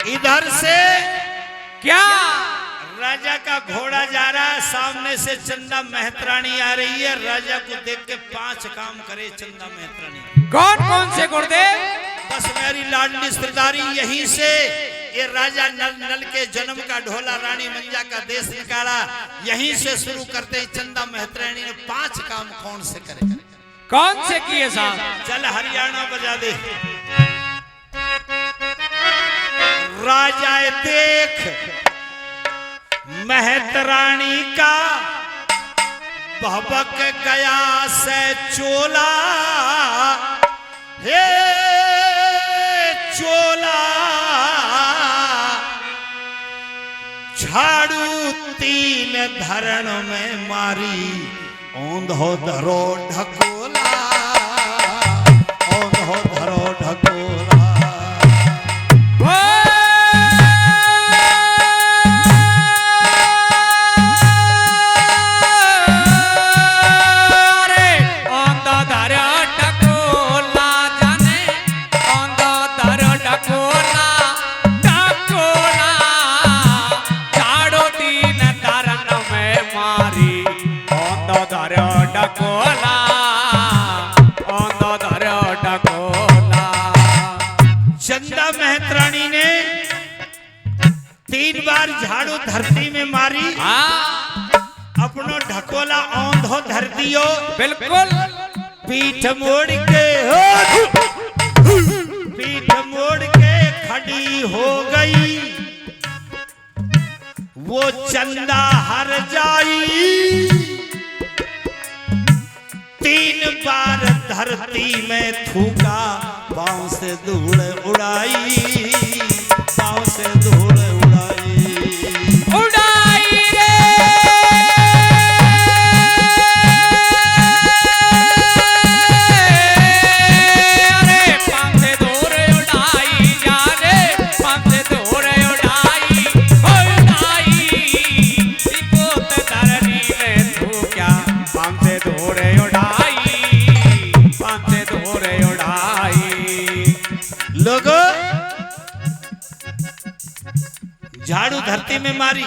इधर से क्या राजा का घोड़ा जा रहा है, सामने से चंदा मेहतरानी आ रही है। राजा को देख के 5 काम करे चंदा मेहतरानी। कौन कौन से गुरुदेव? बस मेरी लाडली सरदारी यहीं से ये राजा नल के जन्म का ढोला रानी मंजा का देश निकाला, यहीं से शुरू करते ही चंदा मेहतरानी ने 5 काम कौन से करे? कौन से किए साहब? चल हरियाणा बजा दे। राजा देख मेहतरानी का भबक गया से चोला, हे चोला झाड़ू 3 धरण में मारी, औंधो धरो ढकोला, औंधो धरो ढकोला। चंदा मेहतरानी ने 3 बार झाड़ू धरती में मारी, अपनो ढकोला औंधो धर दियो। बिल्कुल पीठ मोड़ के पीठ मोड़ के खड़ी हो गई, वो चंदा हर जाई। 3 बार धरती में थूका, पांव से धूल उड़ाई, पांव से धूल उड़ाई, उड़ाई रे। अरे पांव से धूल उड़ाई जाने, पांव से धूल उड़ाई, उड़ाई। सिपोत धरनी में थूका, पांव से धूल उड़ाई, पांव से धूल उड़ाई। लोगों झाड़ू धरती में मारी,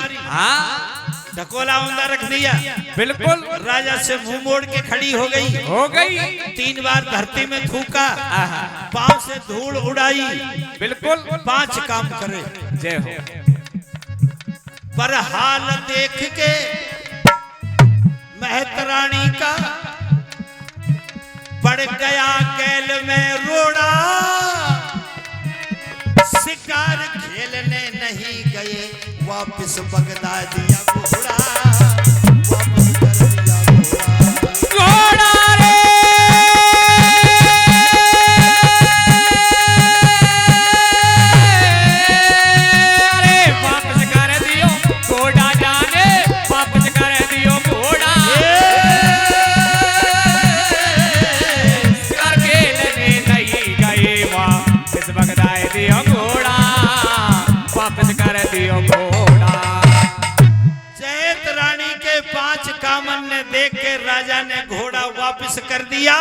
ढकोला औंधा रख दिया। बिल्कुल राजा से मुंह मोड़ के खड़ी हो गई। 3 बार धरती में थूका, पांव से धूल उड़ाई। बिल्कुल 5 काम करे। जय हो। पर हाल देख के मेहतरानी का पड़ गया कैल में रोड़ा, शिकार खेलने नहीं गए, वापिस बगदादिया घोड़ा, वापिस कर दिया घोड़ा। रे अरे वापस कर दियो घोड़ा जाने, वापस कर दियो घोड़ा। शिकार खेलने नहीं गए, वापस बगदाए दियो घोड़ा, वापस कर दियो घोड़ा। चैत रानी के 5 कामन ने देख के राजा ने घोड़ा वापस कर दिया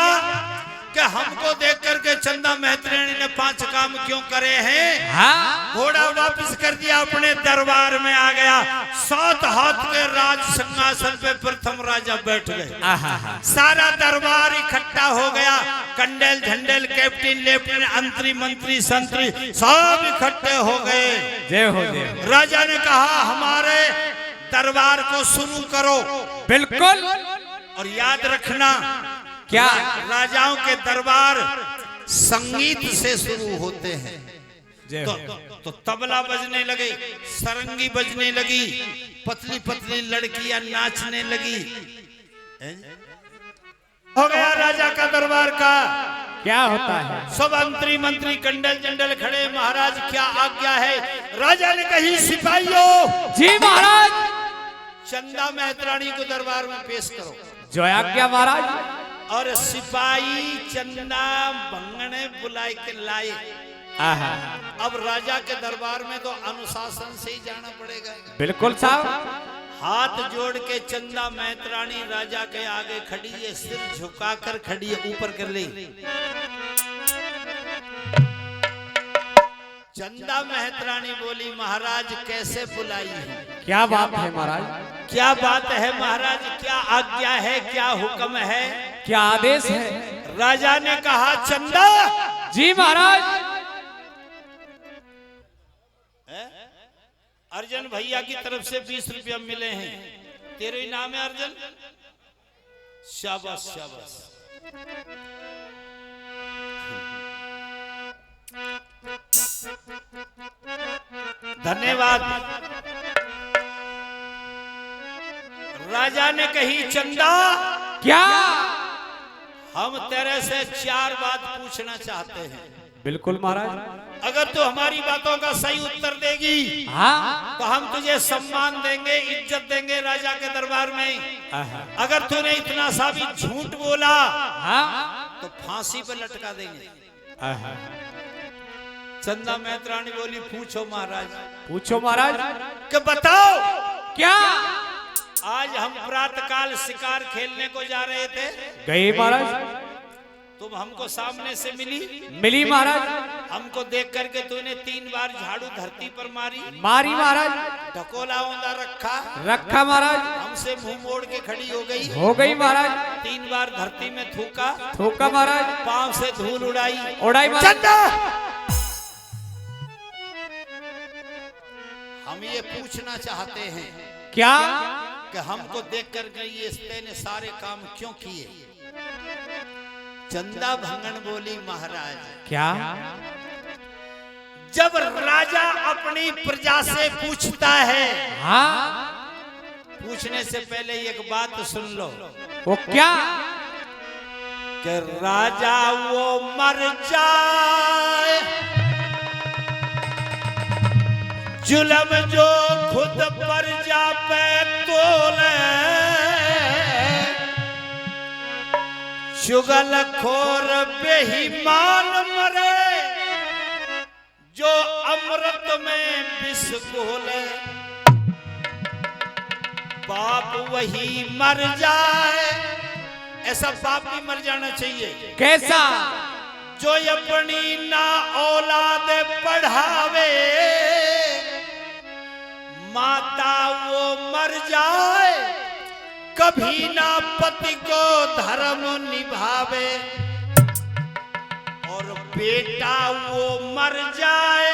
कि हमको देख करके चंदा मेहतरानी ने 5 काम क्यों करे हैं। घोड़ा वापस कर दिया, अपने दरबार में आ गया। 7 हाथ के राज सिंहासन पे प्रथम राजा बैठ गए। सारा दरबार इकट्ठा हो गया, कंडेल झंडेल कैप्टन लेफ्टिनेंट अंतरी मंत्री संतरी सब इकट्ठे हो गए। जय हो जय। राजा ने कहा हमारे दरबार को शुरू करो। बिल्कुल। और याद रखना क्या राजाओं के दरबार संगीत से शुरू होते हैं। तो तबला बजने लगे, सरंगी बजने लगी, पतली पतली लड़कियां नाचने लगी। हो गया राजा का दरबार का। क्या होता है? सब अंतरी मंत्री कंडल जंडल खड़े, महाराज क्या आज्ञा है? राजा ने कही सिपाहियों। जी महाराज। चंदा मेहतरानी को दरबार में पेश करो। जो आज्ञा महाराज। और सिपाही चंदा भंगने बुलाए के लाए। अब राजा के दरबार में तो अनुशासन से ही जाना पड़ेगा। बिल्कुल साहब। हाथ जोड़ के चंदा मेहतरानी राजा के आगे खड़ी है, सिर झुकाकर खड़ी है, ऊपर कर ले। चंदा मेहतरानी बोली महाराज कैसे बुलाई है? क्या बात है महाराज? क्या बात है महाराज? क्या आज्ञा है? क्या हुक्म है? क्या आदेश है? राजा ने कहा चंदा। जी महाराज। अर्जन भैया की तरफ से 20 रुपया मिले हैं, तेरे ही नाम है अर्जन। शाबाश शाबाश। धन्यवाद। राजा ने कही चंदा क्या? हम तेरे से 4 बात पूछना चाहते हैं। बिल्कुल महाराज। अगर तू हमारी बातों का सही उत्तर देगी हाँ तो हम तुझे सम्मान देंगे, इज्जत देंगे राजा के दरबार में। अगर तूने इतना सा भी झूठ बोला हाँ तो फांसी पर लटका देंगे। चंदा मेहतरानी बोली पूछो महाराज। पूछो महाराज। कि बताओ क्या? आज हम प्रातःकाल शिकार खेलने को जा रहे थे, गए महाराज। तुम हमको सामने से मिली महाराज। हमको देख करके तूने 3 बार झाड़ू धरती पर मारी महाराज। ढकोला औंधा रखा महाराज। हमसे मुंह मोड़ के खड़ी हो गई महाराज। 3 बार धरती में थूका महाराज। पांव से धूल उड़ाई महाराज। हम ये पूछना चाहते हैं क्या? कि हमको देख कर ये ने सारे काम क्यों किए? चंदा भंगन बोली महाराज क्या? जब राजा अपनी प्रजा से पूछता है हाँ पूछने से पहले एक बात सुन लो। वो क्या? कि राजा वो मर जाए जुल्म जो खुद पर जा पे तोले, चुगल खोर बेईमान मरे जो अमृत में विष घोले। बाप वही मर जाए, ऐसा बाप भी मर जाना चाहिए। कैसा? जो अपनी ना औलाद पढ़ावे, माता वो मर जाए कभी ना पति को धर्म निभावे, और बेटा वो मर जाए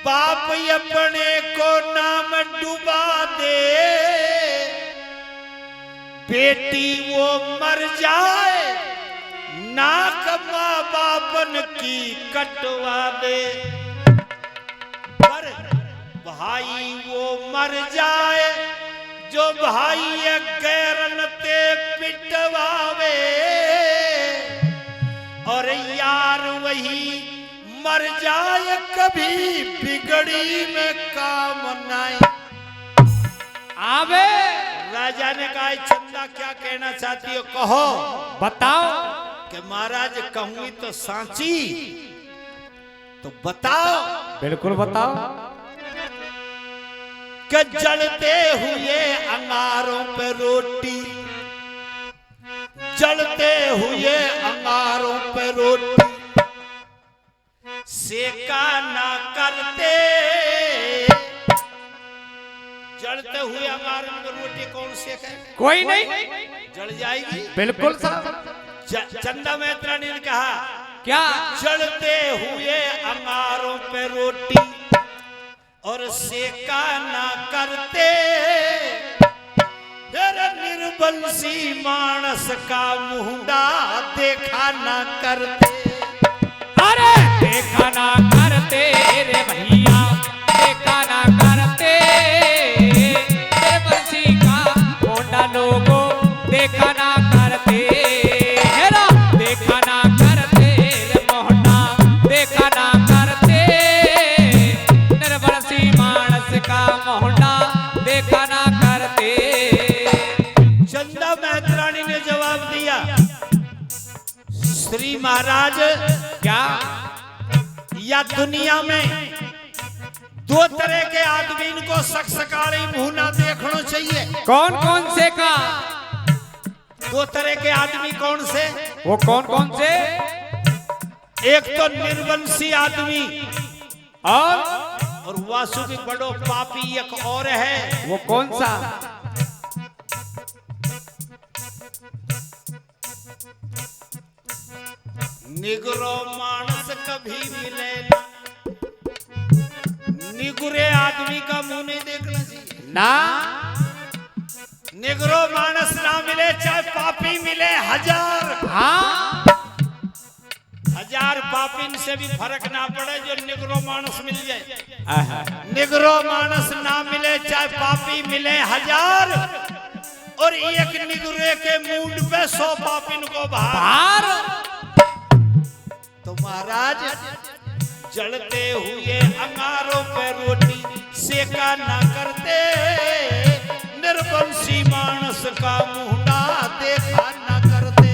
बाप अपने को नाम डुबा दे, बेटी वो मर जाए नाक माँ बापन की कटवा दे, पर भाई वो मर जाए जो भाई गैरन ते पिटवावे, और यार वही मर जाए कभी बिगड़ी में काम नाई आवे। राजा ने कहा चंदा क्या कहना चाहती हो कहो। बताओ। कि महाराज कहूंगी तो सांची, तो बताओ। बिल्कुल बताओ। कि जलते हुए अंगारों पे रोटी, जलते हुए अंगारों पे रोटी सेका ना करते। जलते हुए अंगारों में रोटी कौन सेके? कोई नहीं, जल जाएगी। बिल्कुल सर। चंदा मेहतरानी ने कहा क्या? जलते हुए अंगारों पे रोटी और सेका ना करते, निर्बंसी मानस का मुंडा देखा ना करते। अरे देखा ना करते रे भैया, देखा ना करते, निर्बंसी का मुंडा लोगों देखा ना करते। हेरा देखा ना करते रे मोहना, देखा ना करते, निर्बंसी मानस का मुंडा देखा ना करते। चंदा मेहतरानी ने जवाब दिया श्री महाराज क्या? या दुनिया में 2 तरह के आदमी को सकसकाली मुंह ना देखना चाहिए। कौन कौन से का? 2 तरह के आदमी कौन से? वो कौन कौन से? एक तो निर्वंशी आदमी और वासुकी बड़ो पापी एक और है। वो कौन सा? निगरो मानस कभी मिले ना, निगुरे आदमी का मुंह नहीं देखना चाहिए ना। निगरो मानस ना मिले चाहे पापी मिले हजार, हाँ, हजार पापी से भी फर्क ना पड़े जो निगरो मानस मिल जाए। आहा। निगरो मानस ना मिले चाहे पापी मिले हजार, और एक निगरे के मुंड पे 100 पापिन को भार। तो महाराज जलते हुए अंगारों पे रोटी सेका ना करते, निर्वंशी मानस का मुंडा देखा ना करते।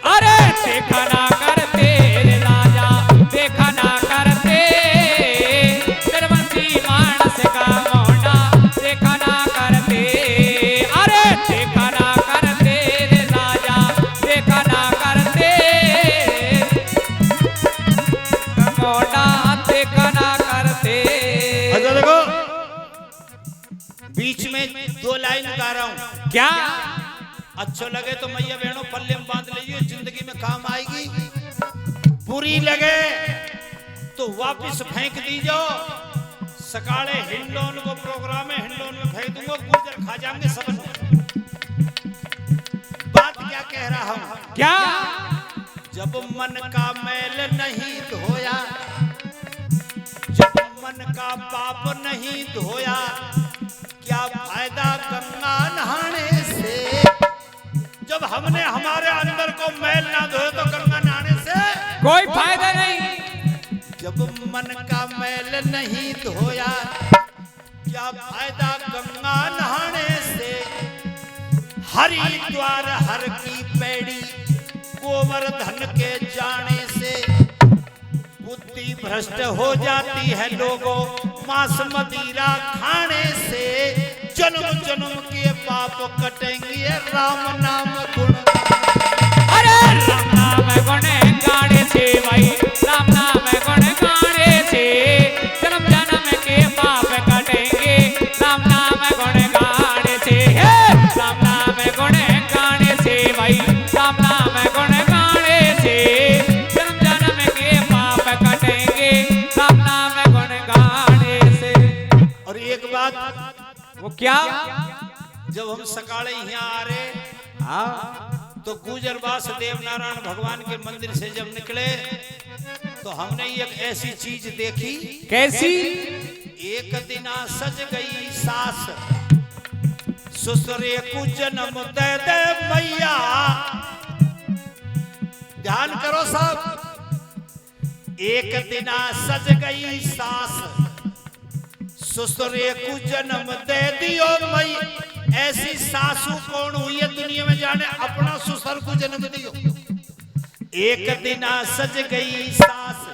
अरे देखा ना करते रे राजा, देखा ना करते, निर्वंशी मानस का मुंडा देखा ना करते। अरे देखा ना करते रे राजा, देखा ना करते, मुंडा देखा ना करते। अच्छा देखो, बीच में 2 लाइन गा रहा हूं, क्या? अच्छो लगे तो मैया बहनों पल्ले में बांध लीजिए, जिंदगी में काम आएगी। बुरी लगे तो वापस फेंक दीजो। सकाले हिंडोन को प्रोग्राम है, हिंडोन में फेंक दूंगा, गुर्जर खा जाएंगे सब। बात क्या कह रहा हूं? क्या? जब मन का मैल नहीं धोया, जब मन का पाप नहीं धोया, क्या फायदा गंगा नहाने से। जब हमने हमारे अंदर को मैल ना धोए तो गंगा नहाने से कोई फायदा नहीं। जब मन का मैल नहीं धोया, क्या फायदा गंगा नहाने से। हरिद्वार हर की पैड़ी गोवर्धन के जाने से बुद्धि भ्रष्ट हो जाती है लोगों, मांस मदिरा खाने से। जन्म जन्म के पाप कटेंगे राम नाम गुण। अरे राम नाम गुण गाने से भाई, राम नाम गुण गाने से जन्म जन्म के पाप कटेंगे। राम नाम गुण गाने से, राम नाम गुण गाने से भाई, राम नाम गुण गाने से जन्म जन्म के पाप कटेंगे। राम नाम गुण गाने से। और एक बात, वो क्या? जब हम सकाले यहाँ आ रहे, हाँ, तो गुजरवास देव नारायण भगवान के मंदिर से जब निकले तो हमने एक ऐसी चीज देखी। कैसी? एक दिना सज गई सास, ससुरे को जन्म दे दे मैया। ध्यान करो साहब, एक दिना सज गई सास, ससुरे को जन्म दे दियो मई। ऐसी सासू कौन हुई है दुनिया में जाने, अपना ससुर को जन्म दियो। एक दिना सज गई सास,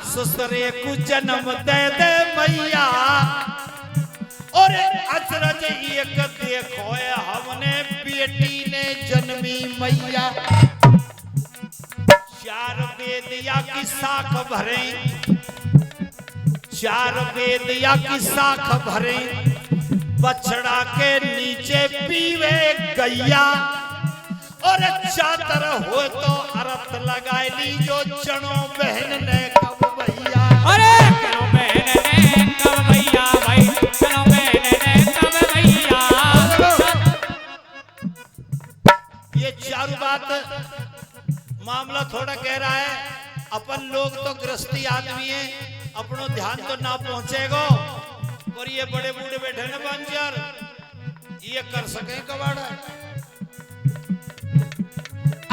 ससुरे को जन्म दे दे मैया। और अचरज एक देखो हमने बेटी ने जन्मी मैया। 4 बेदिया की साख भरे, 4 बेदिया की साख भरे, बछड़ा के नीचे पीवे गैया। और चातर हो तो अरत लगाए ली जो चनो बहन ने कब भैया। अरे चनो बहन ने कब भैया भाई, चनो बहन ने कब भैया। ये चारों बात मामला थोड़ा कह रहा है। अपन लोग तो गृहस्थी आदमी है, अपनो ध्यान तो ना पहुंचेगो। और ये बड़े बूढ़े बैठे ना बंजर, ये कर सके कबाड़ा।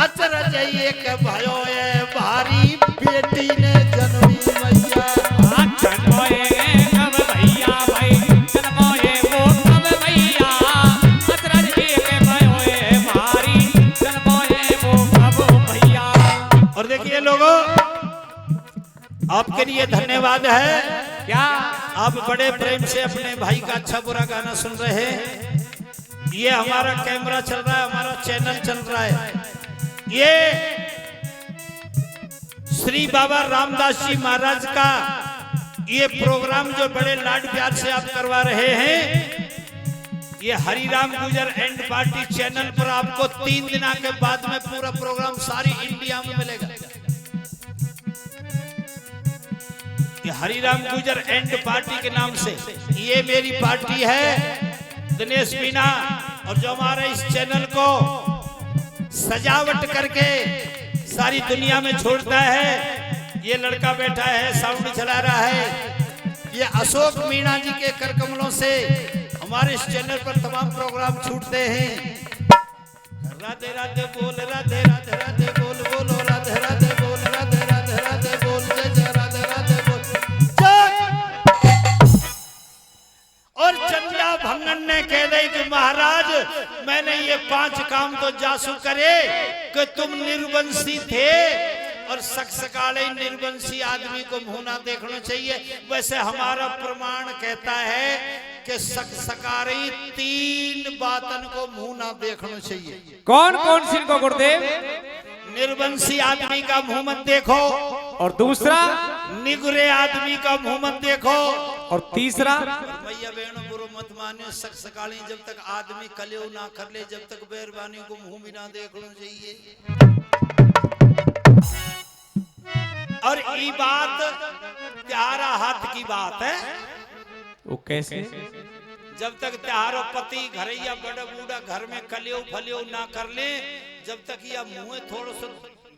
अचरज एक भयो है भारी, बेटी ने जन्मी मैया। जन्मोए कब भैया भाई, जन्मोए वो कब भैया। अचरज एक भयो है भारी, जन्मोए वो कब भैया। और देखिए लोगों, आपके लिए धन्यवाद है। क्या? आप बड़े प्रेम से अपने भाई का अच्छा बुरा गाना सुन रहे हैं। ये हमारा कैमरा चल रहा है, हमारा चैनल चल रहा है। ये श्री बाबा रामदास जी महाराज का ये प्रोग्राम जो बड़े लाड प्यार से आप करवा रहे हैं, ये हरिराम गुजर एंड पार्टी चैनल पर आपको 3 दिन के बाद में पूरा प्रोग्राम सारी इंडिया में मिलेगा। ये हरिराम गुजर एंड पार्टी के नाम से ये मेरी पार्टी है, दिनेश मीना, और जो हमारे इस चैनल को सजावट करके सारी दुनिया में छोड़ता है, ये लड़का बैठा है साउंड चला रहा है, ये अशोक मीणा जी के कर कमलों से हमारे इस चैनल पर तमाम प्रोग्राम छूटते हैं। राधे राधे बोल, राधे राधे राधे बोल, बोलो राधे राधे बोल, राधे राधे राधे बोल, जय जय राधे राधे बोल, जय। और चंदा भंगन ने कह दे कि महाराज मैंने ये 5 काम तो जासू करे कि तुम निर्वंशी थे, और सकसकाले निर्वंशी आदमी को मुंह ना देखना चाहिए। वैसे हमारा प्रमाण कहता है कि सकसकारी 3 बातन को मुंह ना देखना चाहिए। कौन कौन सी को गुरुदेव? निर्वंशी आदमी का मुंह मत देखो, और दूसरा निगुरे आदमी का मुंह मत देखो, और तीसरा भैया बहनों बुरो मत मानियो, सकसकाली जब तक आदमी कलेव ना कर ले, जब तक बैरबानी को मुंह भी ना देखना चाहिए। और ये बात त्यारा हाथ की बात है। वो कैसे? जब तक त्यारो पति घरैया बड़ा बूढ़ा घर में कलियो फलियो ना कर ले, जब तक यह मुंह थोड़ा सा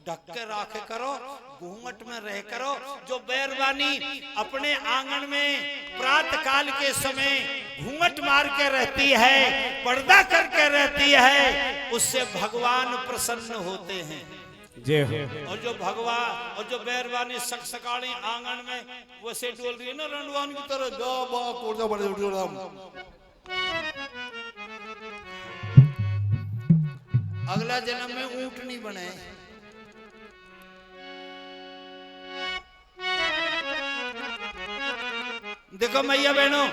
ढक के राखे करो, घूंघट में रह करो। जो बैरबानी अपने आंगन में प्रातः काल के समय घूंघट मार के रहती है, पर्दा करके रहती है, उससे भगवान प्रसन्न होते हैं। जय हो। और जो भगवान और जो बैरबानी सकसकाली आंगन में वैसे डोल रही है ना रंडवान की तरह, अगला जन्म में ऊंट नहीं बने। देखो मैया बहनों,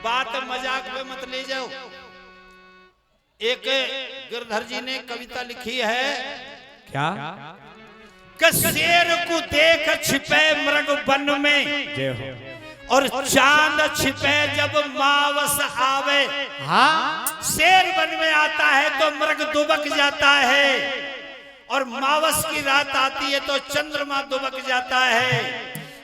बात मजाक में मत ले जाओ। एक गिरधर जी ने कविता लिखी है, क्या? कि शेर को देख छिपे मृग वन में, जय हो। और चांद छिपे जब मावस आवे। हाँ, शेर वन में आता है तो मृग दुबक जाता है, और मावस की रात आती है तो चंद्रमा दुबक जाता है।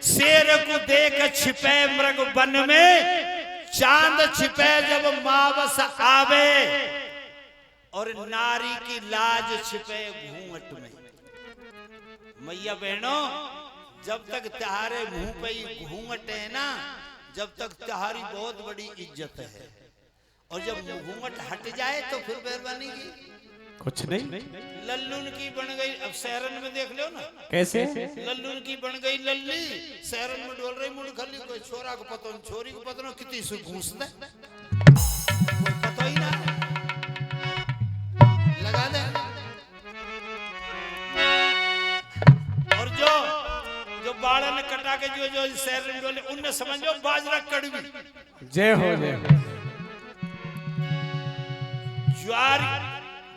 शेर को देख छिपे मृग वन में, चांद छिपे जब मावस आवे, और नारी की लाज छिपे घूंघट में। मैया बहनों, जब तक तुम्हारे मुंह पे घूंघट है ना, जब तक तुम्हारी बहुत बड़ी इज्जत है, और जब घूंघट हट जाए तो फिर बैरबानी की कुछ नहीं। लल्लून की बन गई। अब शहरन में देख लो ना, कैसे? लल्लून की बन गई लल्ली, शहरन में डोल रही मुड़ खली। कोई छोरा को पतो, छोरी को पतो, कितनी से घूस दे, कोई पतो ही ना लगा दे। और जो बाड़न कटा के जो शहर में डोले, उनने समझो बाजरा कड़वी। जय हो, जय हो।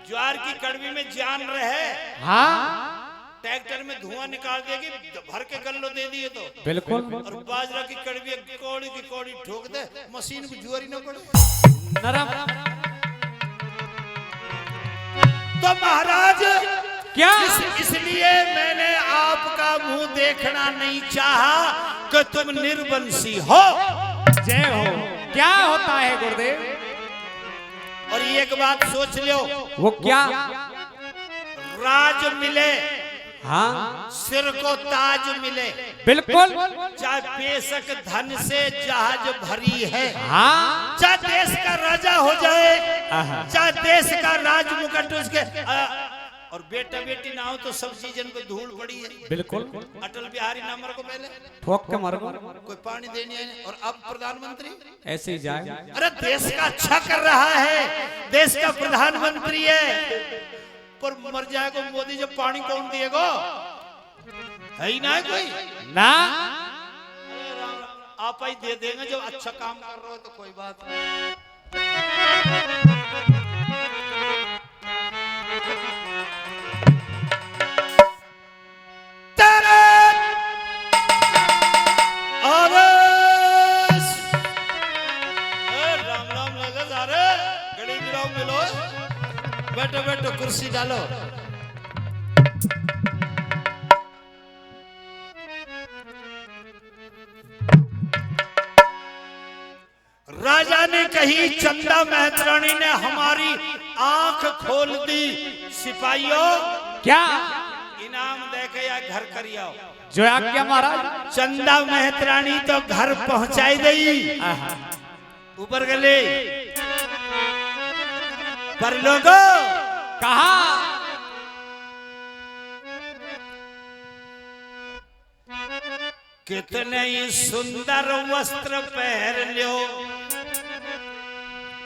ज्वार की कड़वी में जान रहे। हाँ, ट्रैक्टर में धुआं निकाल देगी, भर के गल्लो दे दिए तो बिल्कुल। और बाजरा की कड़वी कौड़ी की कौड़ी ठोक दे, मशीन को जुआरी न पड़े, नरम। तो महाराज क्या? इसलिए मैंने आपका मुंह देखना नहीं चाहा कि तुम निर्वंशी हो। जय हो। क्या होता है गुरुदेव? और एक बात सोच लो, वो क्या? राज मिले, हाँ, सिर को ताज मिले, बिल्कुल। चाहे बेशक धन से जहाज भरी है, हाँ, चाहे देश का राजा हो जाए, चाहे देश का राज मुकुट उसके और बेटा बेटी ना हो तो सब सीजन पे धूल पड़ी है। बिल्कुल। अटल बिहारी नंबर को पहले ठोक के मारो, कोई पानी देने है, और अब प्रधानमंत्री ऐसे ही जाए। अरे देश का अच्छा कर रहा है, देश का प्रधानमंत्री है, पर मर जाएगा मोदी जब पानी कौन देगा? है ही ना कोई ना। आप ही दे देंगे जब अच्छा काम कर रहे हो तो कोई बात नहीं। तेरे और बैठो बैठो कुर्सी डालो। राजा ने कही, चंदा मेहतरानी ने हमारी आंख खोल दी। सिपाहियों क्या इनाम दे के या घर कर आओ। जो आज्ञा महाराज। चंदा मेहतरानी तो घर पहुंचाई गई, ऊपर गले पर लोगों कहा कितने ही सुंदर वस्त्र पहन लो,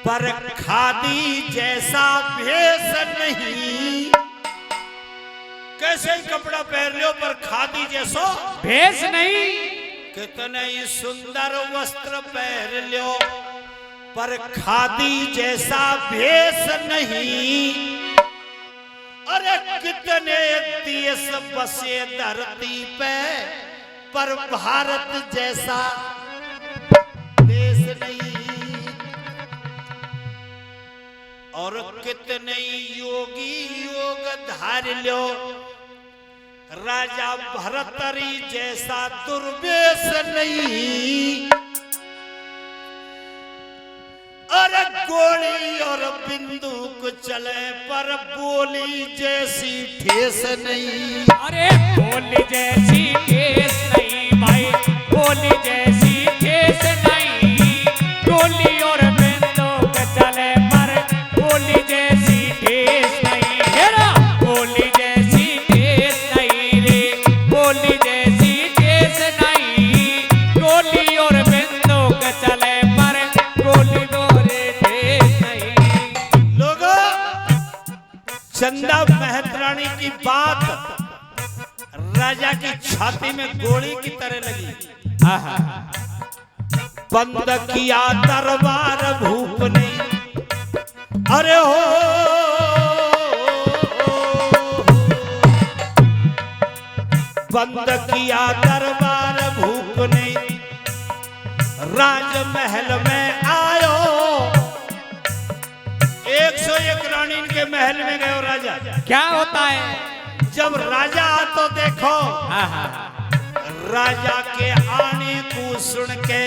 पर खादी जैसा भेष नहीं। कैसे ही कपड़ा पहन लो पर खादी जैसा भेष नहीं। कितने ही सुंदर वस्त्र पहन लो, पर खादी जैसा भेष नहीं। अरे कितने देश बसे धरती पे, पर भारत जैसा देश नहीं। और कितने योगी योग धार लो, राजा भरतरी जैसा दुर्वेश नहीं। अरे गोली और बंदूक चले, पर बोली जैसी ठेस नहीं। अरे बोली जैसी ठेस नहीं भाई, बोली जैसी ठेस नहीं। गोली और बंदूक चले, पर बोली जैसी ठेस नहीं। हेरा बोली जैसी ठेस नहीं रे, बोली जैसी ठेस नहीं। गोली और बंदूक चले, पर गोली चंदा मेहतरानी की बात राजा की छाती में गोली की तरह लगी। बंद किया दरबार भूप ने, अरे हो बंद किया दरबार भूप ने, राजमहल में आयो। 101 रानी के महल में गए राजा। क्या होता है जब राजा तो देखो, राजा के आने को सुन के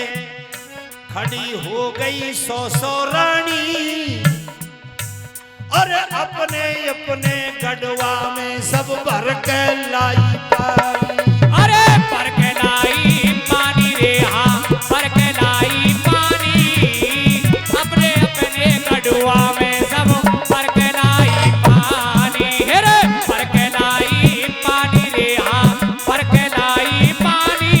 खड़ी हो गई 100 रानी। और अपने अपने गढ़वा में सब भर के लाई पानी। अरे भर के लाई पानी रे, हाँ भर के लाई पानी। अपने अपने गढ़वा में सब भर के लाई पानी। हेरे भर के लाई पानी रे, हाँ भर के लाई पानी।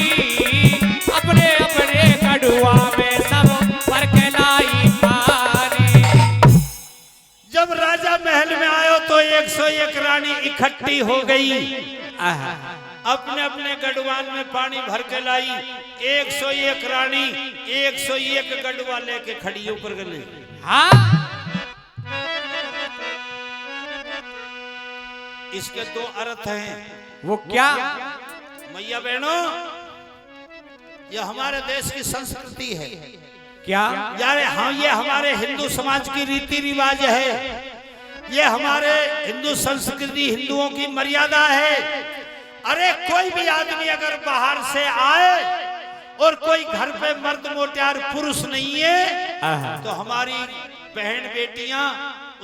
अपने अपने गढ़वा में सब भर के लाई पानी। जब राजा महल में आयो तो 101 रानी इकट्ठी हो गई। अपने अपने गढ़वाल में पानी भर के लाई। 101 रानी 101 गढ़वा लेके खड़ी ऊपर गले। हाँ इसके 2 अर्थ हैं। वो क्या मैया बहनों, ये हमारे देश की संस्कृति है। क्या यार हाँ, ये हमारे हिंदू समाज की रीति रिवाज है। ये हमारे हिंदू संस्कृति, हिंदुओं की मर्यादा है। अरे कोई भी आदमी अगर बाहर से आए और कोई घर पे मर्द मोटियार पुरुष नहीं है, तो हमारी बहन बेटियां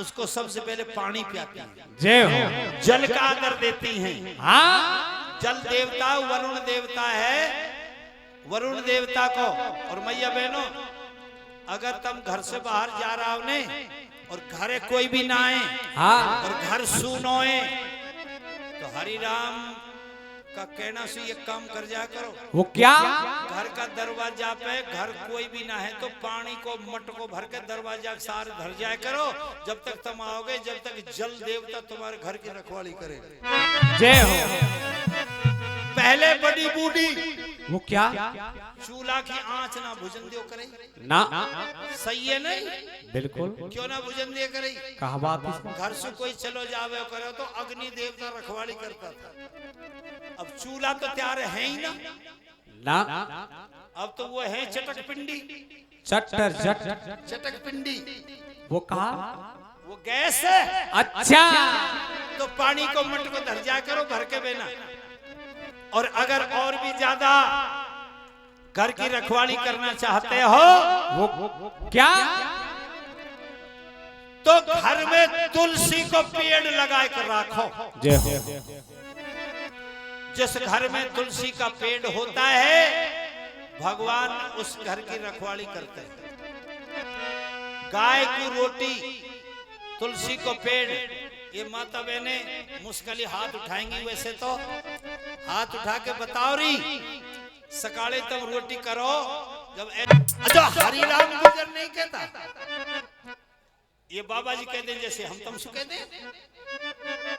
उसको सबसे पहले पानी पिलाती हैं, जय हो, जल का आदर देती हैं। हाँ जल देवता वरुण देवता है, वरुण देवता को। और मैया बहनों, अगर तुम घर से बाहर जा रहा हो ने और घरे कोई भी ना आए, हाँ और घर सुनो है, तो हरि राम का कहना से ये काम कर जा करो। वो क्या घर का दरवाजा पे घर कोई भी ना है तो पानी को मट को भर के दरवाजा सारे धर जाया करो, जब तक तुम आओगे, जब तक जल देवता तुम्हारे घर की रखवाली करेगा। जय हो। पहले बड़ी बूढ़ी वो क्या चूल्हा की आंच ना भुजन दियो करे ना, सही है नहीं? बिल्कुल क्यों ना भुजन दिया करे? कहा बात इसमें? घर से कोई चलो जावे करे तो अग्नि देवता रखवाली करता था। अब चूल्हा तो तैयार है ही ना, ना अब तो वो है चटक पिंडी। चटर जट चटक पिंडी वो कहा वो गैस है। अच्छा तो पानी को मट को धर जा करो भर के बेना। और अगर और भी ज्यादा घर की रखवाली करना चाहते हो वो क्या? तो घर में तुलसी को पेड़ लगा कर रखो। जय हो। जिस घर में तुलसी का पेड़ होता है भगवान उस घर की रखवाली करते हैं। गाय की रोटी, तुलसी को पेड़, ये माता बहने मुश्किल हाथ उठाएंगी। वैसे तो हाथ उठा के बताओ री सकाले तुम रोटी करो। जब अच्छा हरिराम गुजर नहीं कहता, ये बाबा जी कहते जैसे हम तुम सु कहते,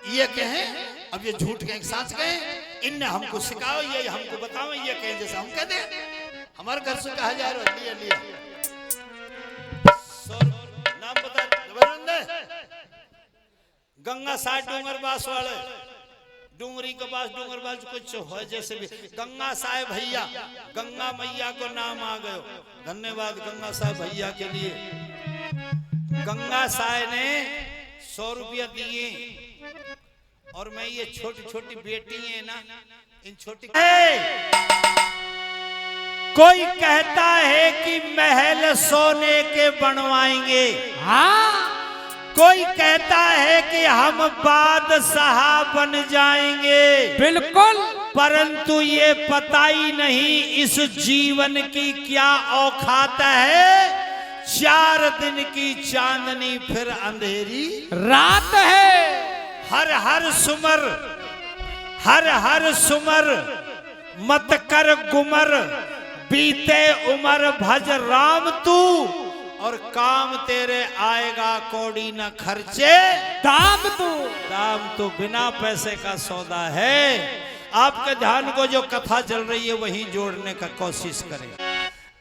ये कहें अब ये झूठ के सांस कहे, इनने हमको सिखाओ, ये हमको बताओ, ये कहें जैसे हम कहते हमारे घर से कहा जा रहा है लिया नाम बता गंगा साठ डूंगर बास वाले डूंगरी के पास डूंगर बास कुछ हो जैसे भी गंगा साहेब भैया, गंगा मैया को नाम आ गयो। धन्यवाद गंगा साहेब भैया के लिए। गंगा साहेब ने 100 रुपया दिए और मैं ये छोटी छोटी बेटी है ना, इन छोटी कोई कहता है कि महल सोने के बनवाएंगे, हाँ कोई कहता है कि हम बादशाह बन जाएंगे। बिल्कुल, परंतु ये पता ही नहीं इस जीवन की क्या औकात है। 4 दिन की चांदनी फिर अंधेरी रात है। हर हर सुमर, हर हर सुमर मत कर गुमर, बीते उमर भज राम तू, और काम तेरे आएगा कौड़ी न खर्चे, दाम तो बिना पैसे का सौदा है। आपके ध्यान को जो कथा चल रही है वहीं जोड़ने का कोशिश करें।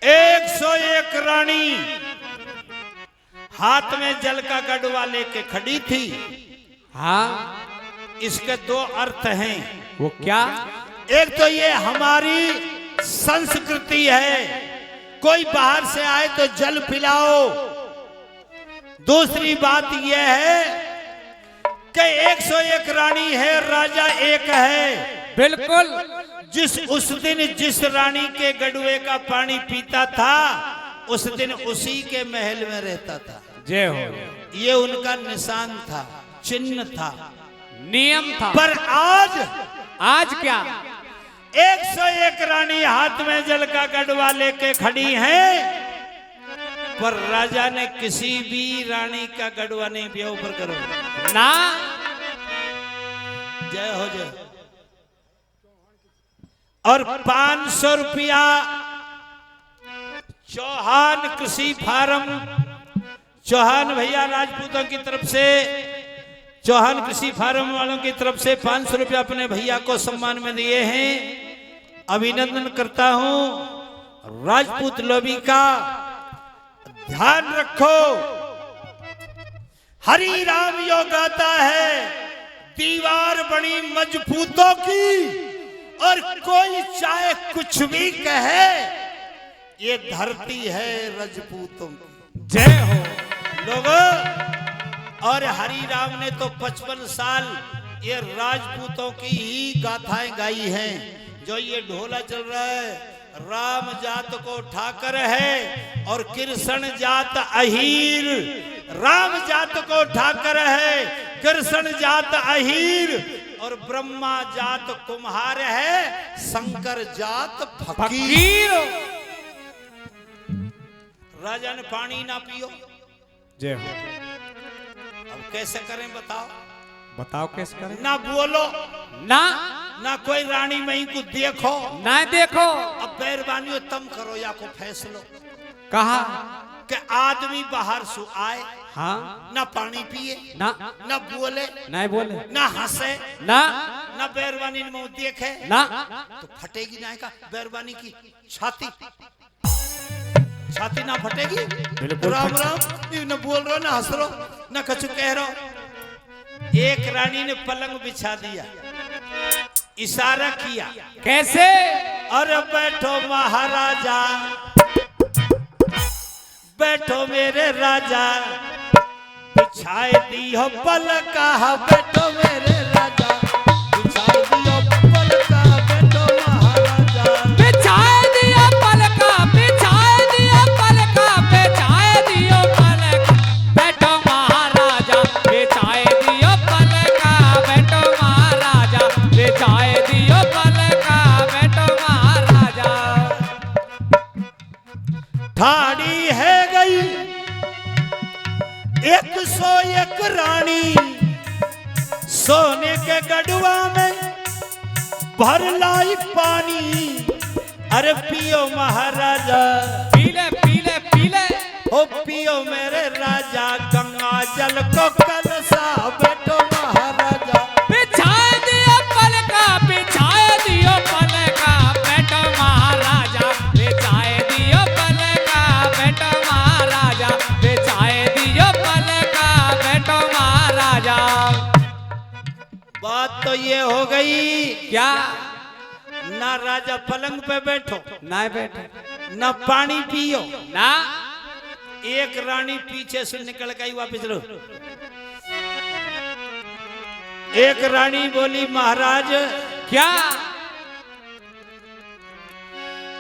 101 रानी हाथ में जल का गढ़वा लेके खड़ी थी। हाँ इसके 2 अर्थ हैं। वो क्या? एक तो ये हमारी संस्कृति है, कोई बाहर से आए तो जल पिलाओ। दूसरी बात यह है कि 101 रानी है, राजा एक है। बिल्कुल, उस दिन जिस रानी के गड़ुए का पानी पीता था उस दिन उसी के महल में रहता था। जय हो। ये उनका निशान था, चिन्ह था, नियम था। पर आज क्या? 101 रानी हाथ में जल का गढ़वा लेके खड़ी हैं, पर राजा ने किसी भी रानी का गढ़वा नहीं पिया। ऊपर करो ना। जय हो जय। और 500 रुपया चौहान कृषि फार्म, चौहान भैया राजपूतों की तरफ से, चौहान कृषि फार्म वालों की तरफ से 500 रुपया अपने भैया को सम्मान में दिए हैं। अभिनंदन करता हूं। राजपूत लोबी का ध्यान रखो। हरि राम यो गाता है, दीवार बनी मजबूतों की, और कोई चाहे कुछ भी कहे, ये धरती है राजपूतों की। जय हो लोगों। और हरि राम ने तो 55 साल ये राजपूतों की ही गाथाएं गाई हैं। जो ये ढोला चल रहा है, राम जात को ठाकर है और कृष्ण जात अहीर, राम जात को ठाकर है, कृष्ण जात अहीर, और ब्रह्मा जात कुम्हार है, शंकर जात फकीर। राजा ने पानी ना पियो। जय हो। अब कैसे करें बताओ? बताओ कैसे करें? ना बोलो, ना कोई रानी मई को देखो, ना देखो। अब मेहरबानी तम करो या को फैसलो। कहा कि आदमी बाहर से आए, हाँ, ना पानी पिए, ना बोले, नहीं बोले, ना हंसे, ना मेहरबानी मुंह देखे, ना, तो फटेगी ना का मेहरबानी की छाती ना फटेगी। बिल्कुल। राम राम न बोल रहे, ना हंस रहो, ना कछु कह रहो। एक रानी ने पलंग बिछा दिया, इशारा किया। कैसे? अरे बैठो महाराजा, बैठो मेरे राजा, बिछाए दियो पलका बैठो मेरे राजा, बिछाए दियो पलका बैठो महाराजा। बिछाए दिया पलका, बिछाए दिया पलका, बिछाए दियो पलका बैठो महाराजा, बिछाए दियो पलका बैठो महाराजा, बिछाए दियो पलका बैठो महाराजा। ठाड़ी है गई 101 रानी, सोने के गढ़वा में भर लाई पानी, अरे पियो महाराजा, पीले पीले पीले ओ पियो मेरे राजा, गंगा जल को कलसा बैठो महाराजा। बिछाए दियो पलका, बिछाए दियो पलका बैठो महाराजा, बिछाए दियो पलका बैठो महाराजा, बिछाए दियो पलका बैठो महाराजा। बात तो ये हो गई, क्या ना राजा पलंग पे बैठो, ना बैठे ना पानी पियो, ना एक रानी पीछे से निकल गई वापस लो। एक रानी बोली महाराज क्या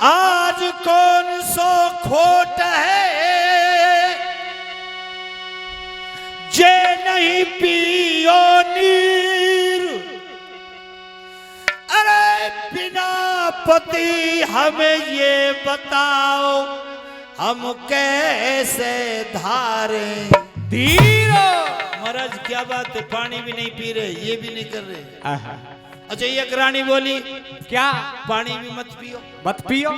आज कौन सो खोट है, जे नहीं पियो नीर, अरे बिना पति हमें ये बताओ हम कैसे धारे। धीरो महाराज क्या बात है, पानी भी नहीं पी रहे, ये भी नहीं कर रहे। अच्छा एक रानी बोली क्या पानी भी मत पियो, मत पियो,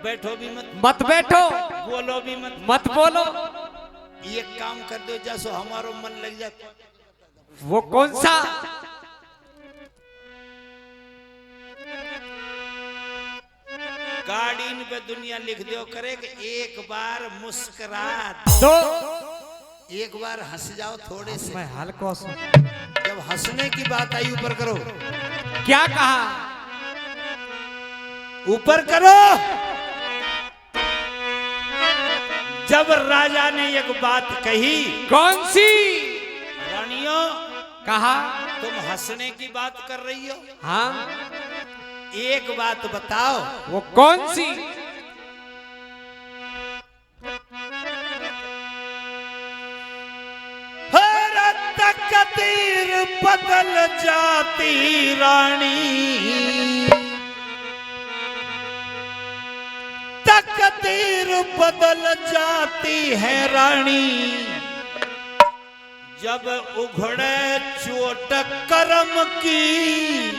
बैठो भी मत, मत बैठो, बोलो भी मत, मत बोलो। ये काम कर दो जैसो हमारो मन लग जाए। वो कौन सा? गाड़ी पे दुनिया लिख दो करे कि एक बार मुस्कुरा तो एक बार हंस जाओ थोड़े से। मैं हल्को से जब हंसने की बात आई ऊपर करो, क्या कहा? ऊपर करो। जब राजा ने एक बात कही, कौन सी? रानियों कहा तुम हंसने की बात कर रही हो, हाँ, एक बात बताओ वो कौन सी? तकदीर बदल जाती रानी, तकदीर बदल जाती है रानी, जब उघड़े चोट कर्म की,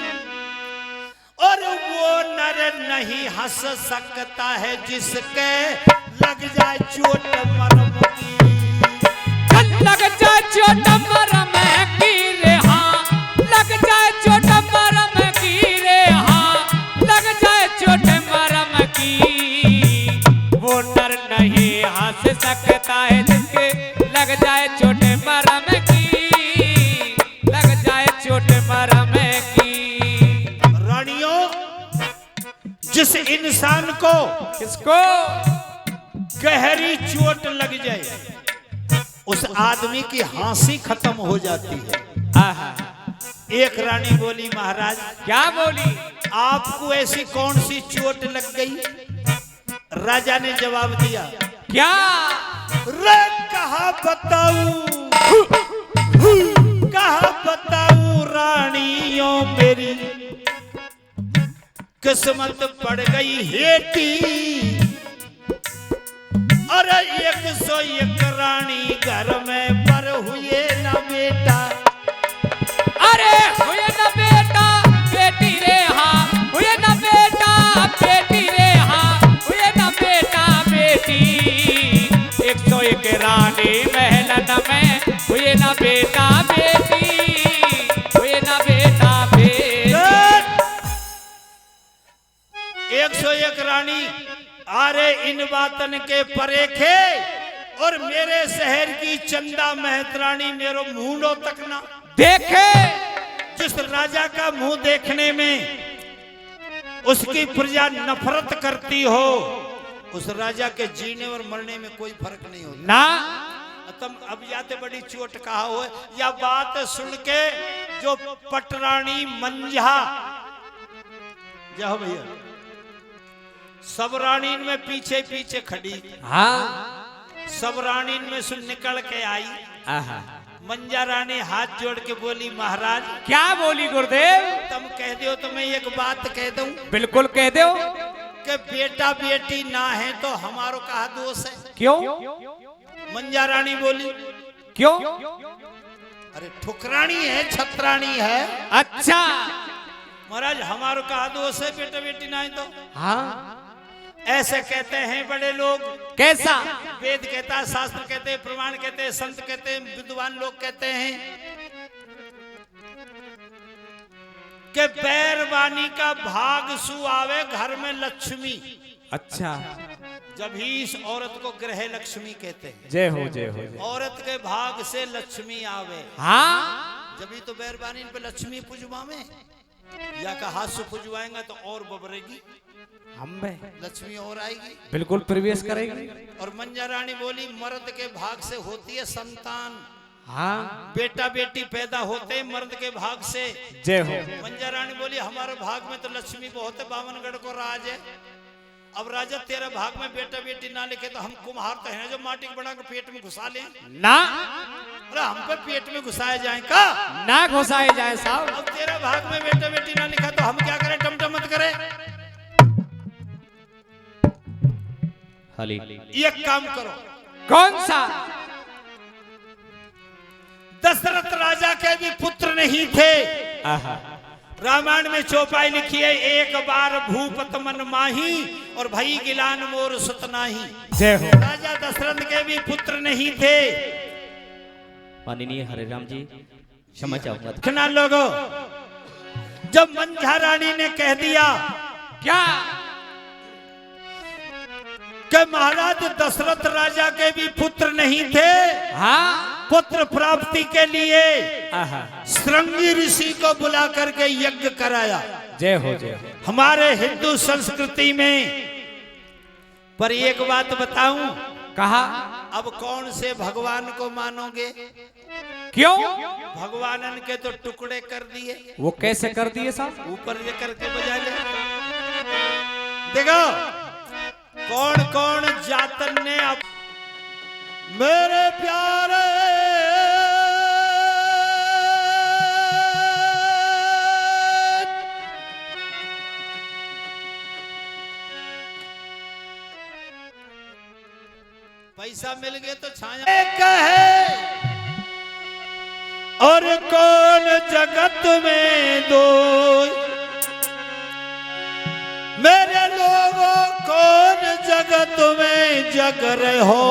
और वो नर नहीं हंस सकता है जिसके लग जाए चोट मरम की। लग जाए चोट मरम की रे हाँ, लग जाए चोट मरम की रे हाँ, लग जाए चोट मरम की, वो नर नहीं हंस सकता है जिसके लग जाए चोट मरम की, लग जाए चोट मरम की। रानियों जिस इंसान को किसको? गहरी चोट लग जाए उस आदमी की हंसी खत्म हो जाती है। आहा, एक रानी बोली महाराज क्या बोली? आपको ऐसी कौन सी चोट लग गई? राजा ने जवाब दिया, क्या? रे कहा बताऊं, कहा बताऊं रानियों मेरी किस्मत पड़ गई हेटी, अरे 101 रानी घर में पर हुए न बेटा, अरे हुए न बेटा बेटी रे हाँ, हुए न बेटा बेटी रे हाँ, हुए न बेटा बेटी, 101 रानी महलन में हुए न बेटा बेटी, हुए न बेटा बेटी। 101 रानी अरे इन बातन के परेखे, और मेरे शहर की चंदा मेहतरानी मेरो मुंडो तक ना देखे। जिस राजा का मुंह देखने में उसकी प्रजा नफरत करती हो, उस राजा के जीने और मरने में कोई फर्क नहीं होता। ना तुम अब याते बड़ी चोट कहा हो या बात सुन के जो पटरानी मंझा जाओ भैया सब रानी में पीछे पीछे खड़ी हाँ सब रानी में से निकल के आई आहा मंजा रानी हाथ जोड़ के बोली महाराज क्या बोली गुरुदेव तुम कह दो तो मैं एक बात कह दूं बिल्कुल कह दो कि बेटा बेटी ना है तो हमारो कहा दोष है क्यों मंजा रानी बोली क्यों अरे ठुकरानी है छतरानी है अच्छा महाराज हमारो कहा दोष है बेटा बेटी ना है तो हाँ ऐसे कहते हैं बड़े लोग कैसा वेद कहता है शास्त्र कहते हैं प्रमाण कहते हैं संत कहते हैं विद्वान लोग कहते हैं कि बैरबानी का भाग सु आवे घर में लक्ष्मी अच्छा जब ही इस औरत को ग्रह लक्ष्मी कहते हैं जय हो जय हो औरत के भाग से लक्ष्मी आवे हाँ जब ही तो बैरबानी पे लक्ष्मी पूजवा में या का हाथ से पूजवाएंगे तो और बबरेगी हम लक्ष्मी और आएगी बिल्कुल प्रवेश करेगी और मंजा रानी बोली मर्द के भाग से होती है संतान हाँ बेटा बेटी पैदा होते हैं मर्द के भाग से जय हो मंजा रानी बोली हमारे भाग में तो लक्ष्मी बहुत है बावनगढ़ को राज है अब राजा तेरे भाग में बेटा बेटी ना लिखे तो हम कुम्हार तो हैं जो माटी बना के पेट में घुसा ले ना अरे हम पे पेट में घुसाए जाए का ना घुसाए जाए साहब अब तेरे भाग में बेटा बेटी ना लिखा तो हम क्या करें टमटम मत करें एक काम करो कौन सा दशरथ राजा के भी पुत्र नहीं थे आहा रामायण में चौपाई लिखी है एक बार भूपत मन माही और भई गिलान मोर सुतनाही जय हो राजा दशरथ के भी पुत्र नहीं थे माननीय हरे राम जी क्षमा चाहूंगा देखना लोगों जब मंझा रानी ने कह दिया क्या कि महाराज दशरथ राजा के भी पुत्र नहीं थे हाँ पुत्र प्राप्ति के लिए आहा श्रृंगी ऋषि को बुला करके यज्ञ कराया जय हो जय हो हमारे हिंदू संस्कृति में पर एक बात बताऊं कहा अब कौन से भगवान को मानोगे क्यों भगवानन के तो टुकड़े कर दिए वो कैसे कर दिए साहब ऊपर ये करके बजा ले देखो कौन कौन जातन ने अब मेरे प्यारे पैसा मिल गए तो छाया कहे और कौन जगत में दो मेरे लोगों कौन जगत में जग रहे हो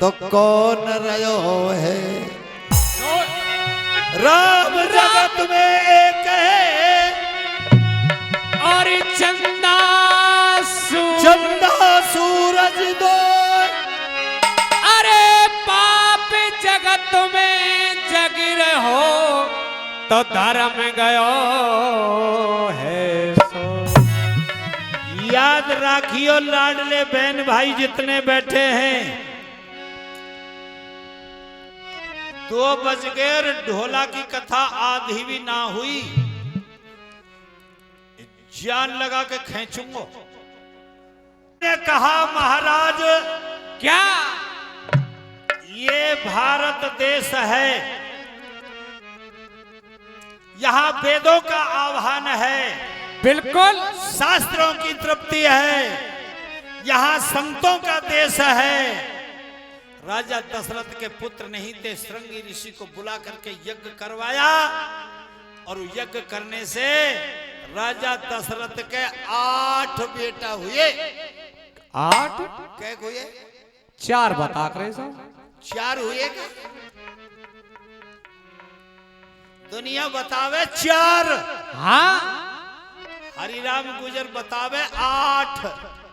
तो कौन रहो है राम जगत में एक है और चंदा चंदा सूरज दो अरे पाप जगत में जग रहो तो धर्म गयो है सो याद राखियो लाडले बहन भाई जितने बैठे हैं 2 बज गए ढोला की कथा आधी भी ना हुई जान लगा के खींचूंगा ने कहा महाराज क्या ये भारत देश है यहाँ वेदों का आह्वान है बिल्कुल शास्त्रों की तृप्ति है यहाँ संतों का देश है राजा दशरथ के पुत्र नहीं थे श्रृंगी ऋषि को बुला करके यज्ञ करवाया और यज्ञ करने से राजा दशरथ के 8 बेटा हुए 8 क्या हुए 4 बता करे साहब 4 हुए का दुनिया बतावे 4 हाँ हरिराम गुजर बतावे 8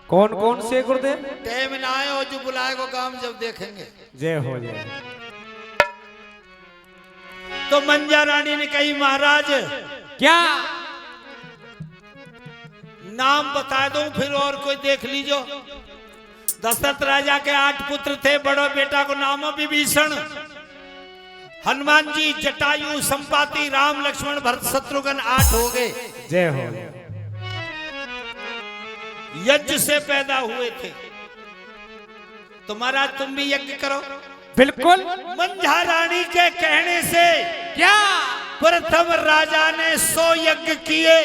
कौन कौन से गुरुदेव टाइम ना आए और जो बुलाएगा काम जब देखेंगे जय हो जय हो तो मंजा रानी ने कही महाराज क्या नाम बता दूं फिर और कोई देख लीजो दशरथ राजा के 8 पुत्र थे। बड़ो बेटा को नाम है विभीषण। हनुमान जी, जटायु, संपाति, राम, लक्ष्मण, भरत, शत्रुघ्न 8 हो गए। जय हो। यज्ञ से पैदा हुए थे। तो महाराज तुम भी यज्ञ करो। बिल्कुल। मंझा रानी के कहने से क्या प्रथम राजा ने 100 यज्ञ किए।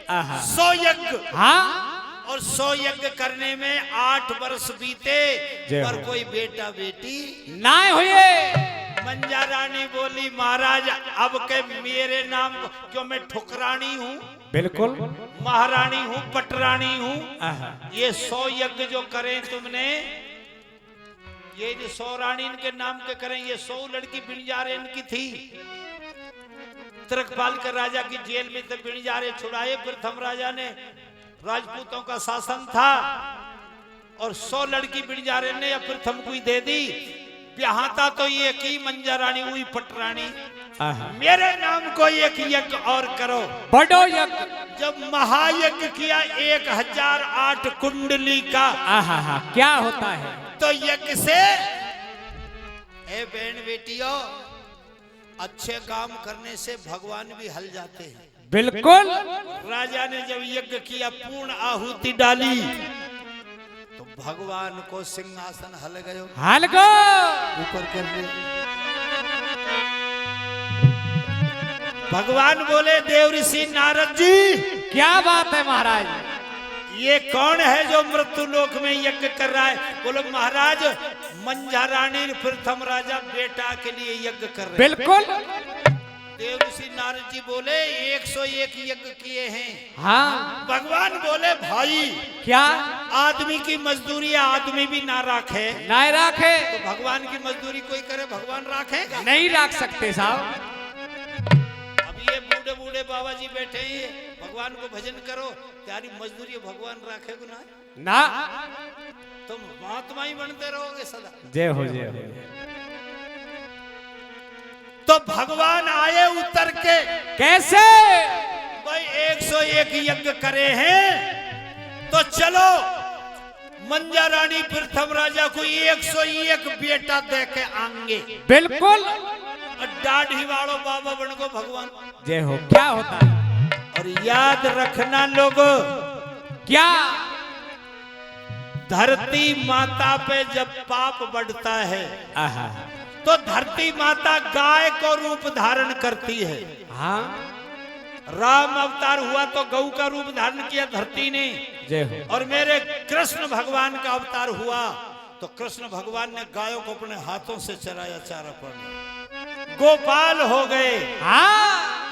100 यज्ञ। हाँ। और 100 यज्ञ करने में 8 वर्ष बीते, पर कोई बेटा बेटी ना हुए। मंझा रानी बोली महाराज अब के मेरे नाम क्यों, मैं ठुकरानी हूँ, बिल्कुल महारानी हूँ, पटरानी हूँ। ये 100 यज्ञ जो करें तुमने, ये जो 100 रानी इनके नाम के करें, ये 100 लड़की बिणजारे इनकी थी। तिरकपाल के राजा की जेल में तब बिणजारे छुड़ाए। प्रथम राजा ने, राजपूतों का शासन था, और 100 लड़की बिणजारे ने प्रथम को ही दे दी। ब्याहता तो ये की मंझा रानी हुई पटरानी। मेरे नाम को एक यज्ञ और करो, बड़ो यज्ञ। जब महायज्ञ किया 1008 कुंडली का। क्या होता है? तो यज्ञ से ए बहन बेटियों, अच्छे काम करने से भगवान भी हल जाते हैं। बिल्कुल। राजा ने जब यज्ञ किया, पूर्ण आहुति डाली, तो भगवान को सिंहासन हल गयो। हल गो ऊपर कर दे। भगवान बोले देव ऋषि नारद जी, क्या बात है महाराज? ये कौन है जो मृत्यु लोक में यज्ञ कर रहा है? बोलो महाराज, मंझा रानी प्रथम राजा बेटा के लिए यज्ञ कर रहे हैं। बिल्कुल। देव ऋषि नारद जी बोले 101 यज्ञ किए हैं। हाँ। भगवान बोले भाई, क्या आदमी की मजदूरी आदमी भी ना राखे, ना राखे, तो भगवान की मजदूरी कोई करे, भगवान राखेगा? नहीं रख सकते साहब। ये बूढ़े बूढ़े बाबा जी बैठे हैं, भगवान को भजन करो, तुम्हारी मजदूरी भगवान राखेगा ना? तुम महात्मा ही बनते रहोगे सदा। जय हो, जय हो। तो भगवान आए उतर के। कैसे? भाई 101 यज्ञ करे हैं, तो चलो मंझा रानी प्रथम राजा को 101 बेटा दे के आएंगे। बिल्कुल। दाढ़ी वालों बाबा बन को भगवान। जय हो। क्या होता है? और याद रखना लोगों, क्या धरती माता पे जब पाप बढ़ता है, तो धरती माता गाय को रूप धारण करती है। हाँ। राम अवतार हुआ तो गऊ का रूप धारण किया धरती ने। जय हो। और मेरे कृष्ण भगवान का अवतार हुआ तो कृष्ण भगवान ने गायों को अपने हाथों से चराया, चारा पड़ना, गोपाल हो गए। हाँ।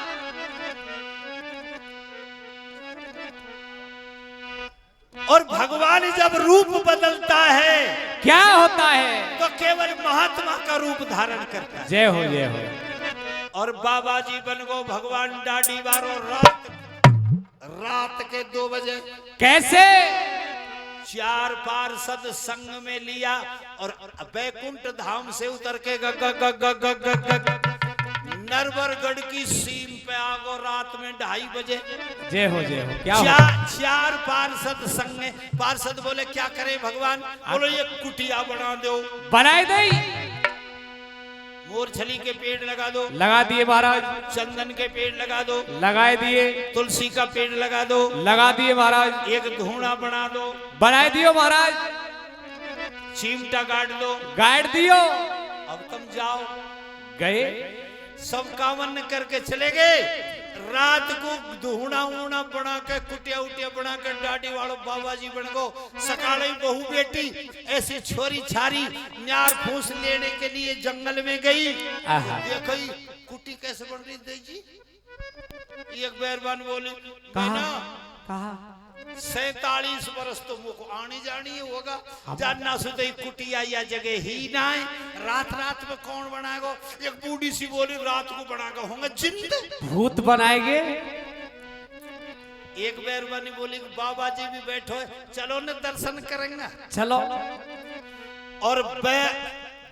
और भगवान जब रूप बदलता है, क्या होता है? तो केवल महात्मा का रूप धारण करता है। जय हो, जय हो। और बाबा जी बन गो भगवान दाढ़ी वारो। रात के 2 बजे कैसे? 4 पार्षद संग में लिया और बैकुंठ धाम से उतर के नरवरगढ़ की सीम पे आगो रात में 2:30 बजे। जय हो, जय हो। क्या 4 पार्षद संग में। पार्षद बोले क्या करे भगवान? बोलो ये कुटिया बना दो। बनाए दई। मोरछली के पेड़ लगा दो। लगा दिए महाराज। चंदन के पेड़ लगा दो। लगाए दिए। तुलसी का पेड़ लगा दो। लगा दिए महाराज। एक धूना बना दो। बनाए दियो महाराज। चिमटा गाड़ दो। गाड़ दियो। अब तुम जाओ। गए। सब कामन करके चले गए। रात को धूना ऊना बना के, कुटिया उटिया बना के दाढ़ी वालों बाबा जी बन गो। सकाले बहू बेटी ऐसी छोरी छारी न्यार फूस लेने के लिए जंगल में गई। देखो कुटी कैसे बन रही दे जी। एक बेरबान बोली, कहा 47 वर्ष तो मुझको आनी जानी होगा, जानना सुते कुटिया या जगह ही ना है। रात रात में कौन बनाएगा? एक बूढ़ी सी बोली, रात को बनाएगा होंगे जिंदे भूत बनाएंगे। एक बेरबानी बोली, बाबा जी भी बैठो है, चलो न दर्शन करेंगे। चलो। और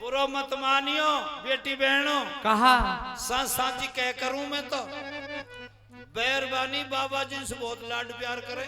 बुरो मत मानियो बेटी बहनों। कहा सांची कह करूं मैं तो बेरबानी बाबा जी से बहुत लाड प्यार करें।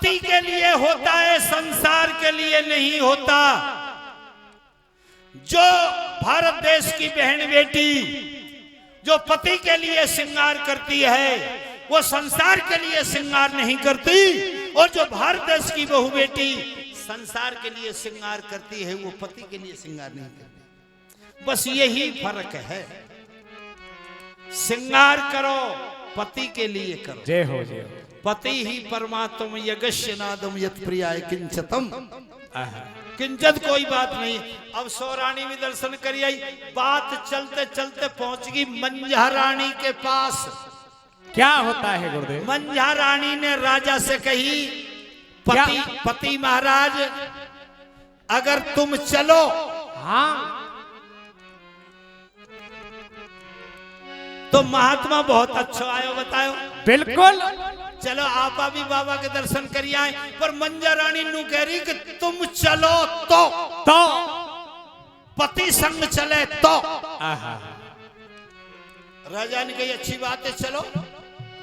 पति के लिए होता है, संसार के लिए नहीं होता। जो भारत देश की बहन बेटी जो पति के लिए श्रृंगार करती है वो संसार के लिए श्रृंगार नहीं करती, और जो भारत देश की बहू बेटी संसार के लिए श्रृंगार करती है वो पति के लिए श्रृंगार नहीं करती। बस यही फर्क है। श्रृंगार करो पति के लिए करो। जय हो जय हो। पति ही परमात्म यगस्य नादम यत प्रियाय किंचतम। किंचत कोई बात नहीं। अब सौ रानी भी दर्शन करी आई। बात चलते चलते पहुंच गई मंझा रानी के पास। क्या होता है गुरुदेव? मंझा रानी ने राजा से कही, पति महाराज अगर तुम चलो। हाँ तो महात्मा बहुत अच्छा आयो, बतायो। बिल्कुल। चलो आप भी बाबा के दर्शन करिए आए। पर मंझा रानी नू कह रही कि तुम चलो तो पति संग चले तो। राजा ने कही अच्छी बात है, चलो।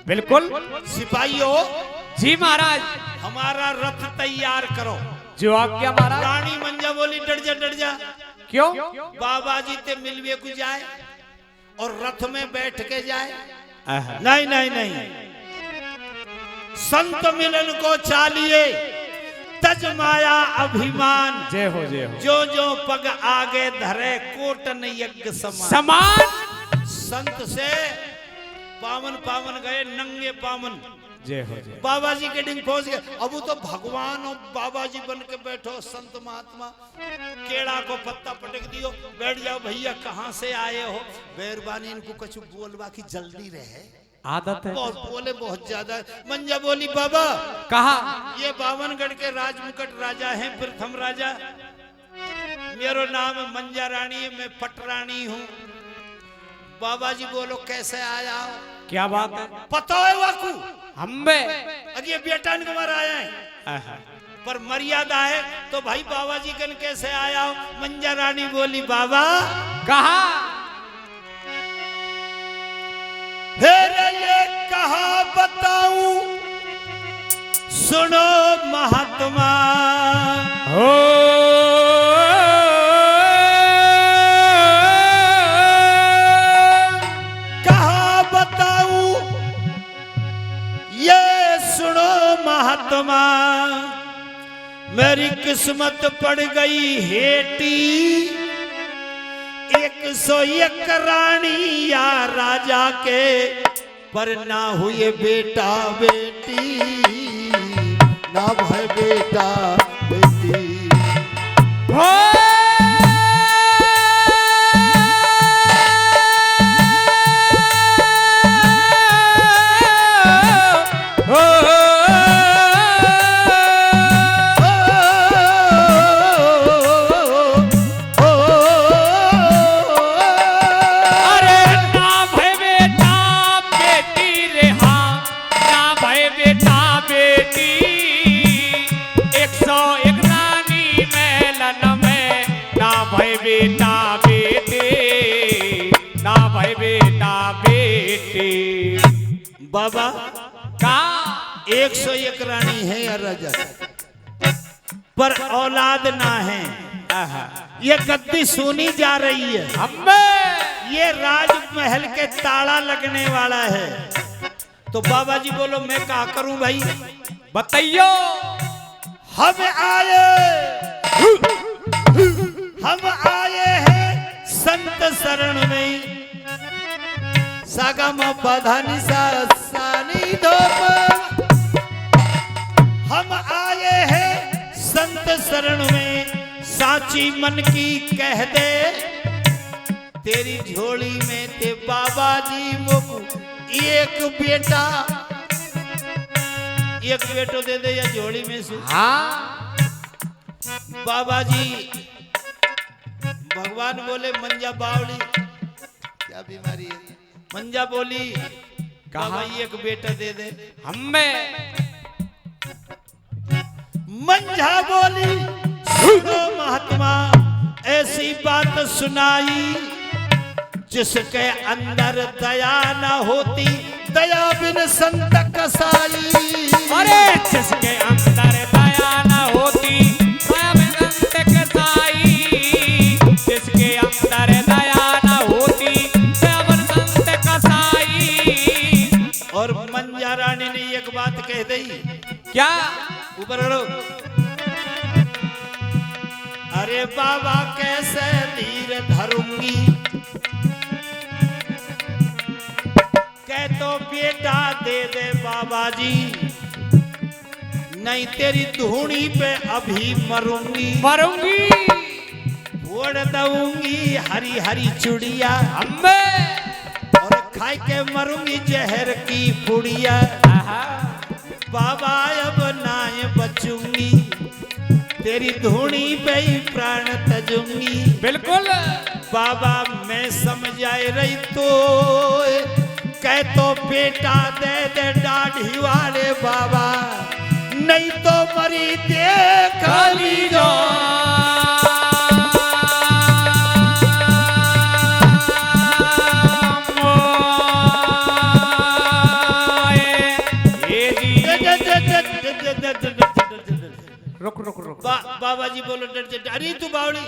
बिल्कुल। सिपाहियों जी महाराज, हमारा रथ तैयार करो। जो आज्ञा महाराज। रानी मंझा बोली डर जा डर जा। क्यों? बाबा जी ते मिलवे को जाए और रथ में बैठ के जाए। आहा। नहीं नहीं नहीं, संत मिलन को चालिए तज माया अभिमान। जय हो जय हो। जो जो पग आगे धरे कोटन यज्ञ समान। संत से पावन पावन गए, नंगे पावन। जय हो जय। बाबा जी के डिंग पहुंच गए। अब वो तो भगवान और बाबा जी बन के बैठो। संत महात्मा केड़ा को पत्ता पटक दियो, बैठ जाओ भैया, कहाँ से आए हो? मेहरबानी इनको कुछ बोलवा की जल्दी रहे, आदत है। बहुत बोले बहुत ज्यादा। मंझा बोली बाबा कहा ये बावनगढ़ के राजमुकट राजा हैं, प्रथम राजा। मेरा नाम मंझा रानी है, मैं पटरानी हूँ। बाबा जी बोलो कैसे आया हो? क्या बात है? पता है वाकू हमें अगे बेटा ने तुम्हारा आया है, पर मर्यादा है तो भाई बाबा जी कन कैसे आया हो? मंझा रानी बोली बाबा कहा फिर ये कहा बताऊं, सुनो महात्मा। हो कहा बताऊं ये सुनो महात्मा, मेरी किस्मत पड़ गई हेटी। 101 रानी या राजा के, पर ना हुए बेटा बेटी, ना भाई बेटा बेटी। हो बेटा बेटे ना भाई बेटा बेटे। बाबा का 101 रानी है या राजा, पर औलाद ना है। ये गद्दी सुनी जा रही है। हमें ये राजमहल के ताला लगने वाला है। तो बाबा जी बोलो मैं क्या करूं भाई? बताइयो। हम आए हैं संत शरण में। सागम पधानी सानी धोप। हम आए हैं संत शरण में, साची मन की कह दे। तेरी झोली में ते बाबा जी मुख एक बेटा, एक बेटो दे दे या झोली में से। हाँ बाबा जी भगवान बोले मंझा बावली क्या बीमारी है? मंझा बोली बाबा एक बेटा दे दे। हमें मंझा बोली सुनो महात्मा, ऐसी बात सुनाई जिसके अंदर दया न होती, दया बिन संत कसाई। अरे जिसके अंदर कह दई क्या? ऊपर करो। अरे बाबा कैसे धीर धरूंगी, कह तो बेटा दे दे बाबा जी, नहीं तेरी धूनी पे अभी मरूंगी। मरूंगी। फोड़ दूंगी हरी हरी चुड़िया, अम्बे। और खाई के मरूंगी जहर की पुड़िया। आहा। बाबा अब नाय बचूंगी, तेरी धूनी पे ही प्राण तजूंगी। बिल्कुल। बाबा मैं समझाए रही तो, कह तो बेटा दे दे दाढ़ी वाले बाबा, नहीं तो मरी देख ली जो। रुक रुक रुक। बाबा जी बोलो डर जा। अरे तू बावड़ी,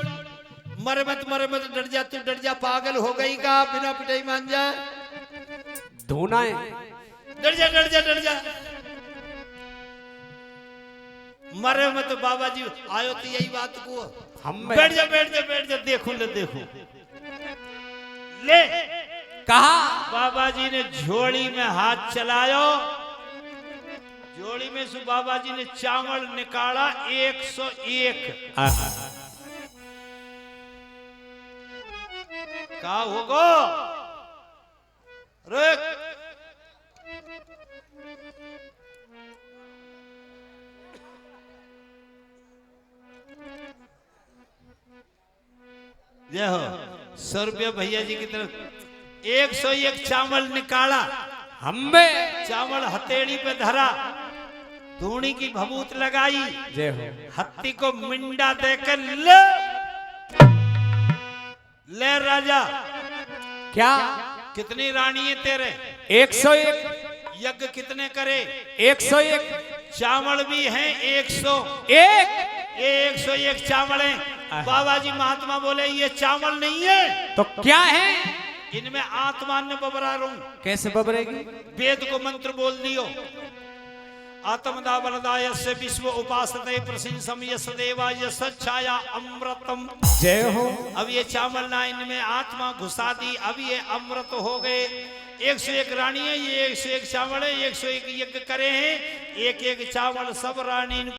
मरे मत डर जा, तू डर जा, पागल हो गई का, बिना पिटाई मान जा। धोना है। डर जा डर जा डर जा, मरे मत बाबा जी, आयो तो यही बात को। हम बैठ जा बैठ जा बैठ जा, देखो ले देखो ले। कहा? बाबा जी ने झोली में हाथ चलायो, झोली में से बाबा जी ने चावल निकाला 101। का होगो रुक, ये हो 100 रुपया भैया जी की तरफ। 101 चावल निकाला, हमें चावल हथेली पे धरा, धूनी की भभूत लगाई, जय हो। हत्ती को मिंडा देकर ले ले राजा। क्या? कितनी रानी है तेरे? 101। यज्ञ कितने करे? 101। चावल भी हैं 101। ये 101 चावल हैं। बाबा जी महात्मा बोले ये चावल नहीं है, तो क्या है? इनमें आत्मा ने बबरा रहूं। कैसे बबरेगी? वेद को मंत्र बोल दियो, आत्मदा वरदाय से विश्व उपासते प्रसिंसम यस देवा यस छाया अमृतम। जय हो। अब ये चावल ना इनमें आत्मा घुसा दी, अब ये अमृत हो गए। 101 रानी है, ये 101 चावल है, 101 यज्ञ करे हैं, एक एक चावल सब रानी